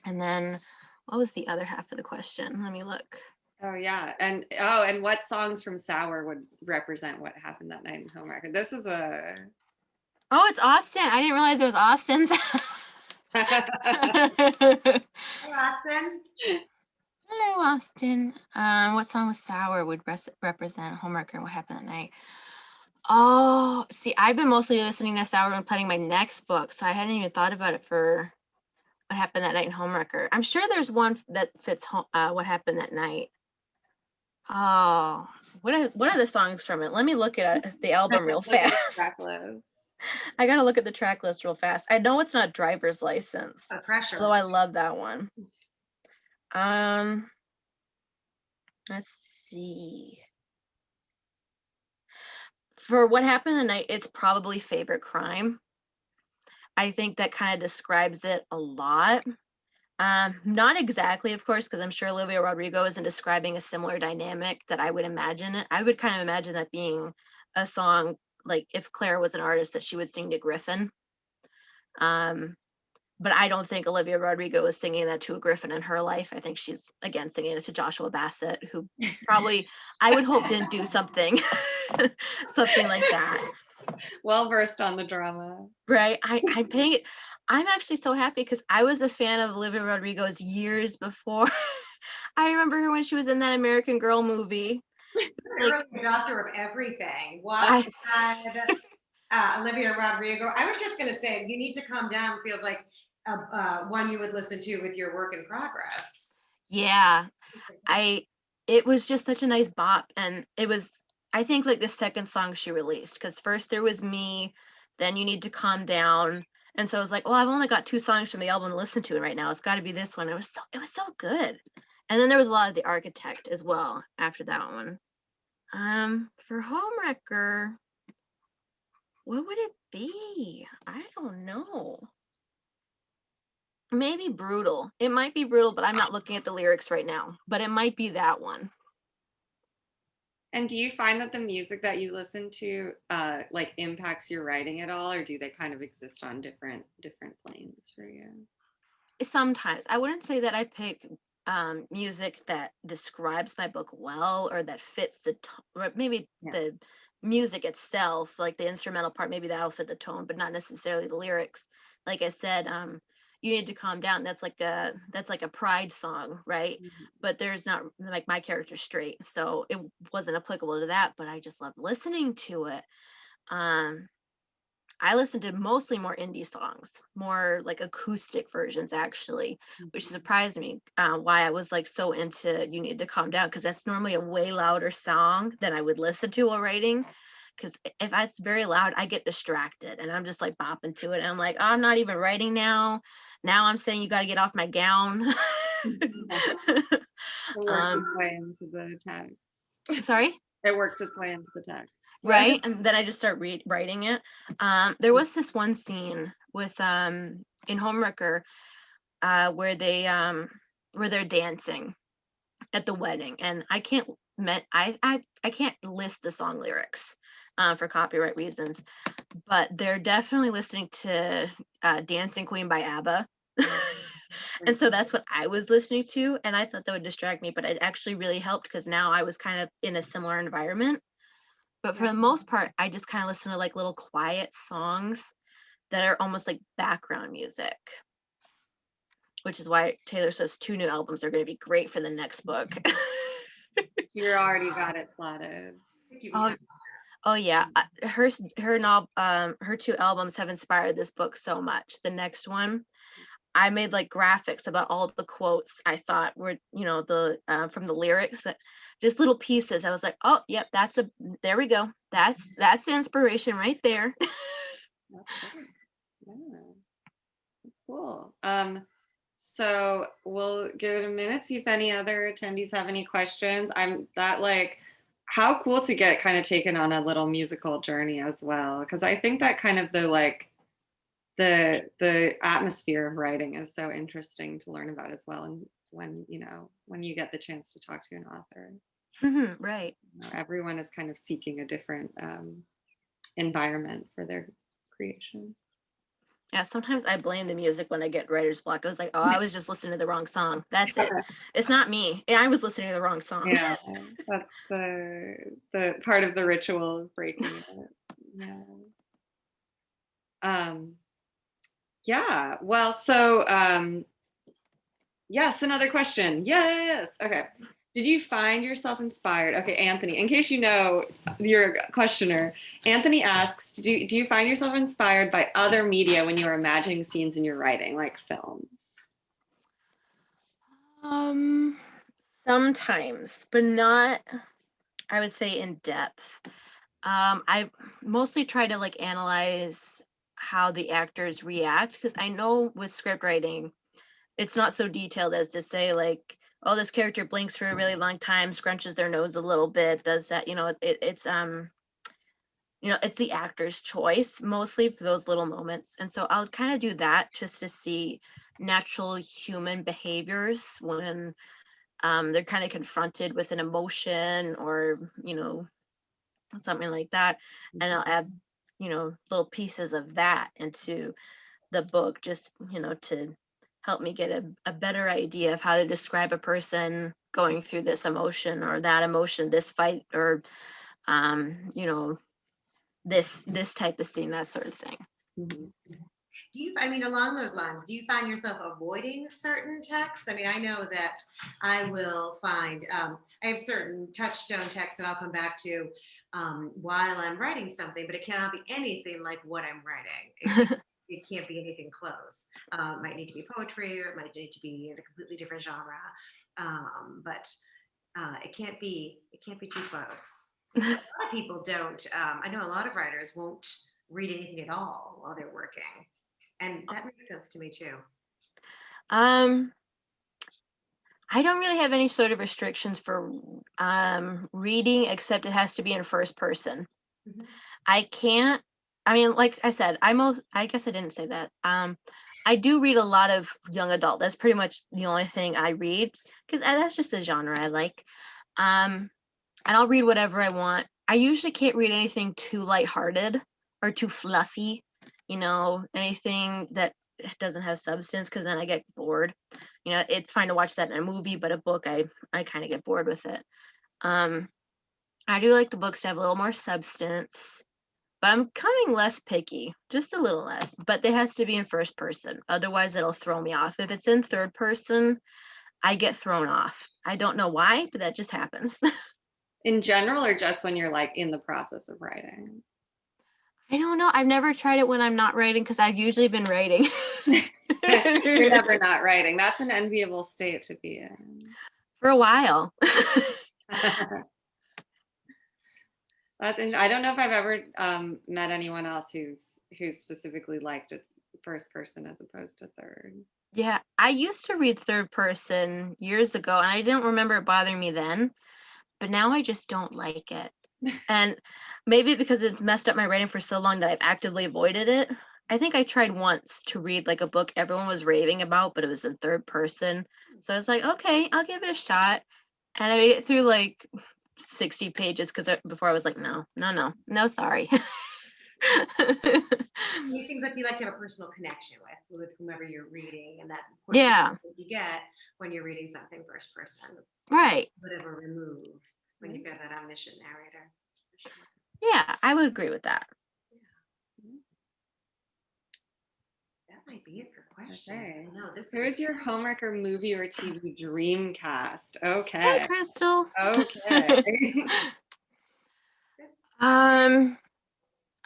And then what was the other half of the question? Let me look. Oh yeah, and what songs from Sour would represent what happened that night in Homewrecker? This is a Oh, it's Austin. I didn't realize it was Austin's. Hey, Austin. Hello, Austin. What song was Sour would represent Homewrecker and What Happened That Night? Oh, see, I've been mostly listening to Sour when planning my next book, so I hadn't even thought about it for What Happened That Night in Homewrecker. I'm sure there's one that fits What Happened That Night. Oh, what are the songs from it? Let me look at the album real fast. track list. I gotta look at the track list real fast. I know it's not Driver's License, The pressure. although I love that one. Let's see. For What Happened That Night, it's probably Favorite Crime. I think that kind of describes it a lot. Not exactly, of course, because I'm sure Olivia Rodrigo isn't describing a similar dynamic that I would imagine it. I would kind of imagine that being a song, like if Claire was an artist, that she would sing to Griffin. But I don't think Olivia Rodrigo is singing that to a Griffin in her life. I think she's, again, singing it to Joshua Bassett, who probably, I would hope, didn't do something, something like that. Well versed on the drama. Right. I'm paying it. I'm actually so happy because I was a fan of Olivia Rodrigo's years before. I remember her when she was in that American Girl movie. Like, early adopter of everything. Wattpad, Olivia Rodrigo. I was just going to say, You Need to Calm Down feels like one you would listen to with your work in progress. Yeah. It was just such a nice bop. And it was, I think, like the second song she released, because first there was Me, then You Need to Calm Down. And so I was like, well, I've only got 2 songs from the album to listen to right now. It's got to be this one. It was so good. And then there was a lot of The Architect as well after that one. For Homewrecker, what would it be? I don't know. Maybe Brutal. It might be Brutal, but I'm not looking at the lyrics right now. But it might be that one. And do you find that the music that you listen to like impacts your writing at all, or do they kind of exist on different planes for you? Sometimes I wouldn't say that I pick music that describes my book well or that fits the tone, or maybe Yeah. the music itself, like the instrumental part, maybe that'll fit the tone, but not necessarily the lyrics. Like I said, you need to calm down. That's like a pride song, right? Mhm. But there's not like my character's straight, so it wasn't applicable to that. But I just love listening to it. Um, I listen to mostly more indie songs, more like acoustic versions actually, which Mhm. surprised me. Why I was like so into "You Need to Calm Down" because that's normally a way louder song than I would listen to while writing. Because if it's very loud, I get distracted and I'm just like bopping to it, and I'm like, oh, I'm not even writing now. Now I'm saying you got to get off my gown. It works um, its way into the text. Sorry. It works its way into the text. Right, and then I just start writing it. There was this one scene with in Homewrecker where they're dancing at the wedding, and I can't list the song lyrics for copyright reasons, but they're definitely listening to Dancing Queen by ABBA. And so that's what I was listening to, and I thought that would distract me, but it actually really helped because now I was kind of in a similar environment. But for Yeah. the most part, I just kind of listen to like little quiet songs that are almost like background music, which is why Taylor Swift's 2 new albums are going to be great for the next book. You already got it plotted. Oh, oh yeah, her 2 albums have inspired this book so much. The next one, I made like graphics about all the quotes I thought were, the from the lyrics, that just little pieces. I was like, oh, yep, there we go. That's the inspiration right there. That's great. Yeah, that's cool. So we'll give it a minute, see if any other attendees have any questions. How cool to get kind of taken on a little musical journey as well, because I think that kind of the atmosphere of writing is so interesting to learn about as well. And when you get the chance to talk to an author, Right. everyone is kind of seeking a different environment for their creation. Yeah, sometimes I blame the music when I get writer's block. I was like, oh, I was just listening to the wrong song. That's it. It's not me. I was listening to the wrong song. Yeah, that's the part of the ritual of breaking it. Yeah. Yeah. Well, so yes, another question. Yes. Okay. Did you find yourself inspired? Okay, Anthony, in case you know, you're a questioner. Anthony asks, do you find yourself inspired by other media when you are imagining scenes in your writing, like films? Sometimes, but not, I would say, in depth. I mostly try to like analyze how the actors react because I know with script writing, it's not so detailed as to say like, oh, this character blinks for a really long time, scrunches their nose a little bit, does that, it's the actor's choice mostly for those little moments. And so I'll kind of do that just to see natural human behaviors when they're kind of confronted with an emotion or, something like that. And I'll add, little pieces of that into the book just, to help me get a better idea of how to describe a person going through this emotion or that emotion, this fight, or, this type of scene, that sort of thing. Mhm. Along those lines, do you find yourself avoiding certain texts? I know that I will find, I have certain touchstone texts that I'll come back to while I'm writing something, but it cannot be anything like what I'm writing. It can't be anything close. It might need to be poetry, or it might need to be in a completely different genre. But it can't be too close. So a lot of people don't. I know a lot of writers won't read anything at all while they're working, and that makes sense to me too. um I don't really have any sort of restrictions for reading, except it has to be in first person. Mhm. I can't, like I said, I guess I didn't say that. I do read a lot of young adult. That's pretty much the only thing I read because that's just the genre I like. Um, and I'll read whatever I want. I usually can't read anything too lighthearted or too fluffy, anything that it doesn't have substance, because then I get bored. You know, it's fine to watch that in a movie, but a book, I kind of get bored with it. I do like the books to have a little more substance, but I'm becoming less picky, just a little less. But it has to be in first person, otherwise it'll throw me off. If it's in third person, I get thrown off. I don't know why, but that just happens. In general, or just when you're like in the process of writing? I don't know. I've never tried it when I'm not writing, because I've usually been writing. You're never not writing. That's an enviable state to be in. For a while. I don't know if I've ever met anyone else who's specifically liked it first person as opposed to third. Yeah, I used to read third person years ago, and I didn't remember it bothering me then, but now I just don't like it. And maybe because it messed up my writing for so long that I've actively avoided it. I think I tried once to read like a book everyone was raving about, but it was in third person. So I was like, okay, I'll give it a shot. And I made it through like 60 pages before I was like, no, sorry. It seems like you like to have a personal connection with whomever you're reading, and that Yeah. you get when you're reading something first person. It's Right. a bit of a remove when you've got that omniscient narrator. Yeah, I would agree with that. That might be it for questions. Okay. No, Who's your Homewrecker movie or TV dream cast? Okay. Hey, Crystal. Okay. All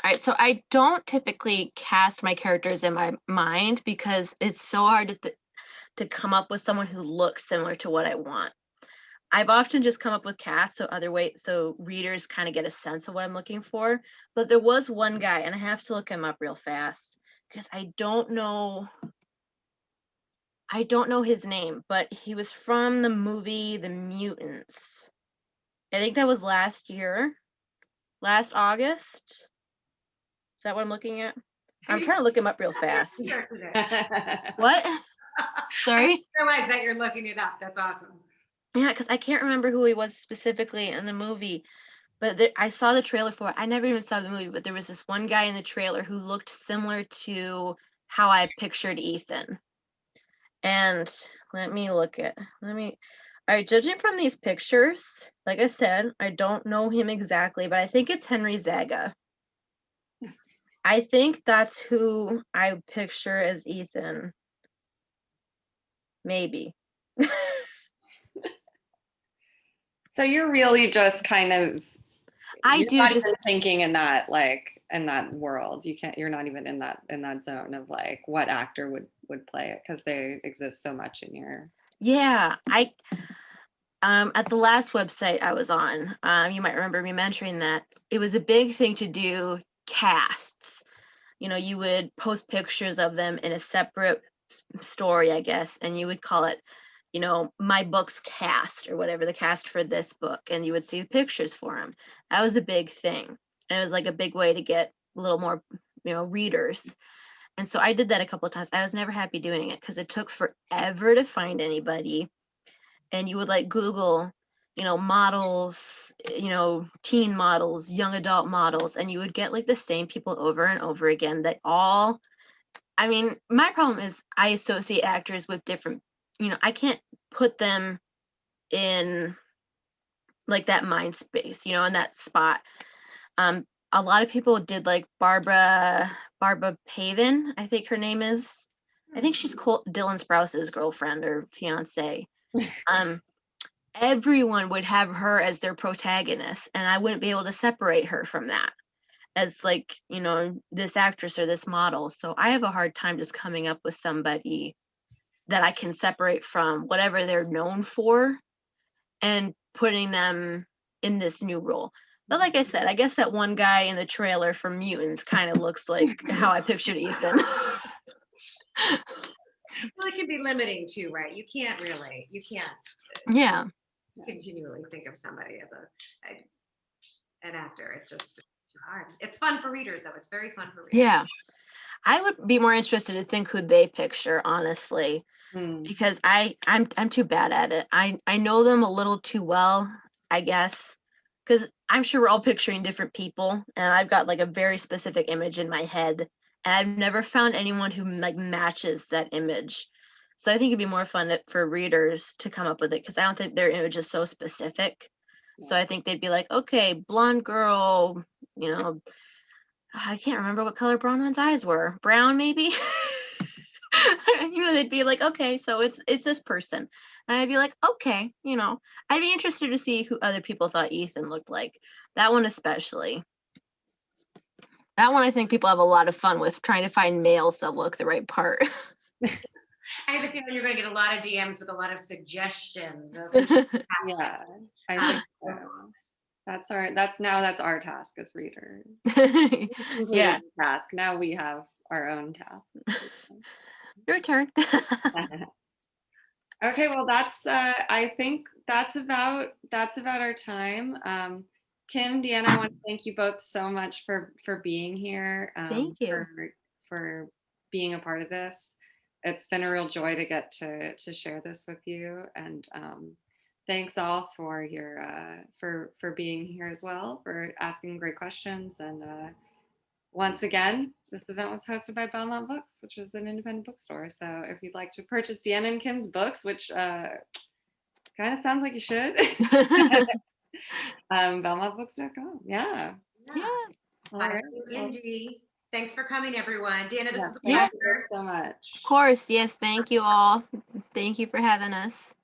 right, so I don't typically cast my characters in my mind because it's so hard to come up with someone who looks similar to what I want. I've often just come up with casts so readers kind of get a sense of what I'm looking for. But there was one guy, and I have to look him up real fast because I don't know his name, but he was from the movie The Mutants. I think that was last August. Is that what I'm looking at? I'm trying to look him up real fast. What? Sorry? I realize that you're looking it up. That's awesome. Yeah, because I can't remember who he was specifically in the movie, but I saw the trailer for it. I never even saw the movie, but there was this one guy in the trailer who looked similar to how I pictured Ethan. And all right, judging from these pictures, like I said, I don't know him exactly, but I think it's Henry Zaga. I think that's who I picture as Ethan. Maybe. So you're really just kind of You're not even thinking in that world. You're not even in that zone of like what actor would play it, because they exist so much in your. Yeah, at the last website I was on, you might remember me mentioning that it was a big thing to do casts. You know, you would post pictures of them in a separate story, I guess, and you would call it, you know, my book's cast or whatever, the cast for this book, and you would see pictures for them. That was a big thing, and it was like a big way to get a little more, you know, readers. And so I did that a couple of times. I was never happy doing it because it took forever to find anybody. And you would like Google, you know, models, you know, teen models, young adult models, and you would get like the same people over and over again that all, I mean, my problem is I associate actors with different, you know, I can't put them in like that mind space, you know, in that spot. A lot of people did like Barbara Pavin, I think her name is. I think she's Dylan Sprouse's girlfriend or fiance. Everyone would have her as their protagonist, and I wouldn't be able to separate her from that as like, you know, this actress or this model. So I have a hard time just coming up with somebody that I can separate from whatever they're known for and putting them in this new role. But like I said, I guess that one guy in the trailer for Mutants kind of looks like how I pictured Ethan. Well, it can be limiting too, right? You can't Yeah. continually think of somebody as an actor. It's too hard. It's fun for readers though. It's very fun for readers. Yeah. I would be more interested to think who they picture, honestly, because I'm too bad at it. I know them a little too well, I guess, because I'm sure we're all picturing different people, and I've got like a very specific image in my head, and I've never found anyone who like matches that image. So I think it'd be more fun for readers to come up with it, because I don't think their image is so specific. So I think they'd be like, okay, blonde girl, you know, I can't remember what color Bronwyn's eyes were. Brown, maybe? You know, they'd be like, okay, so it's this person. And I'd be like, okay, you know, I'd be interested to see who other people thought Ethan looked like. That one especially. That one I think people have a lot of fun with, trying to find males that look the right part. I have a feeling you're going to get a lot of DMs with a lot of suggestions. Of Yeah, I think so. That's our task as readers. Yeah. Task. Now we have our own tasks. Your turn. Okay, well, I think that's about our time. Kim, Deanna, I want to thank you both so much for being here. Thank you. For being a part of this. It's been a real joy to get to share this with you, and thanks all for your for being here as well, for asking great questions. And once again, this event was hosted by Belmont Books, which is an independent bookstore. So if you'd like to purchase Deanna and Kim's books, which kind of sounds like you should, BelmontBooks.com. Yeah. Yeah. All right. Indeed. Thanks for coming, everyone. Deanna, this is a Yeah. pleasure. Thank you so much. Of course. Yes. Thank you all. Thank you for having us.